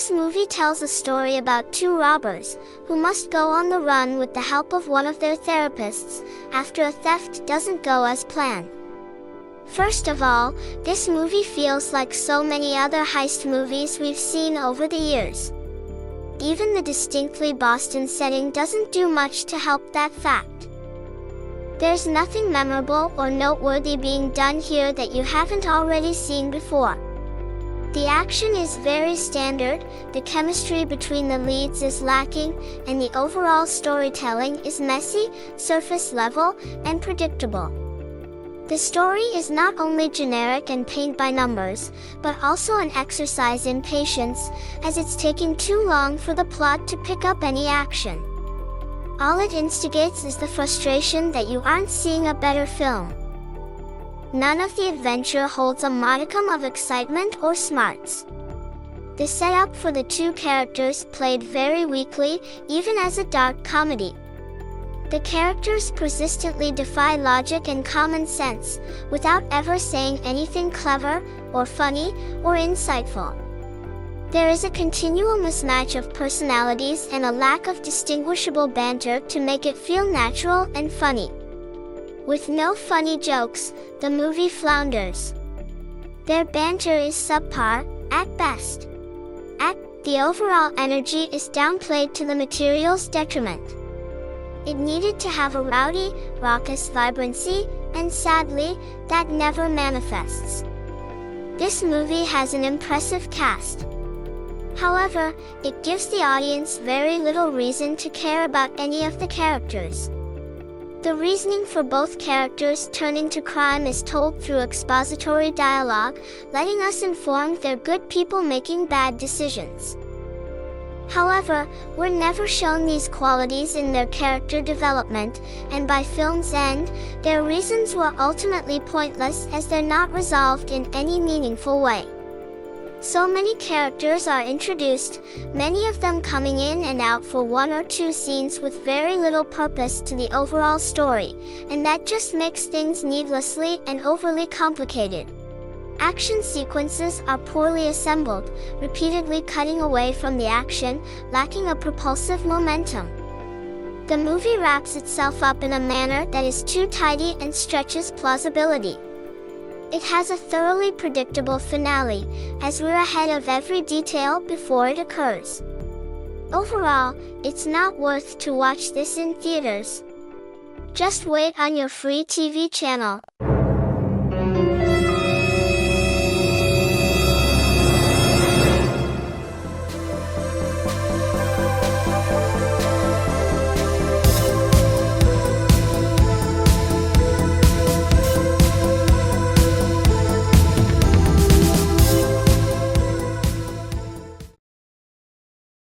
This movie tells a story about two robbers, who must go on the run with the help of one of their therapists, after a theft doesn't go as planned. First of all, this movie feels like so many other heist movies we've seen over the years. Even the distinctly Boston setting doesn't do much to help that fact. There's nothing memorable or noteworthy being done here that you haven't already seen before. The action is very standard, the chemistry between the leads is lacking, and the overall storytelling is messy, surface level, and predictable. The story is not only generic and paint by numbers, but also an exercise in patience, as it's taking too long for the plot to pick up any action. All it instigates is the frustration that you aren't seeing a better film. None of the adventure holds a modicum of excitement or smarts. The setup for the two characters played very weakly, even as a dark comedy. The characters persistently defy logic and common sense, without ever saying anything clever, or funny, or insightful. There is a continual mismatch of personalities and a lack of distinguishable banter to make it feel natural and funny. With no funny jokes, the movie flounders. Their banter is subpar, at best. The overall energy is downplayed to the material's detriment. It needed to have a rowdy, raucous vibrancy, and sadly, that never manifests. This movie has an impressive cast. However, it gives the audience very little reason to care about any of the characters. The reasoning for both characters turning to crime is told through expository dialogue, letting us informed they're good people making bad decisions. However, we're never shown these qualities in their character development, and by film's end, their reasons were ultimately pointless as they're not resolved in any meaningful way. So many characters are introduced, many of them coming in and out for one or two scenes with very little purpose to the overall story, and that just makes things needlessly and overly complicated. Action sequences are poorly assembled, repeatedly cutting away from the action, lacking a propulsive momentum. The movie wraps itself up in a manner that is too tidy and stretches plausibility. It has a thoroughly predictable finale, as we're ahead of every detail before it occurs. Overall, it's not worth to watch this in theaters. Just wait on your free TV channel.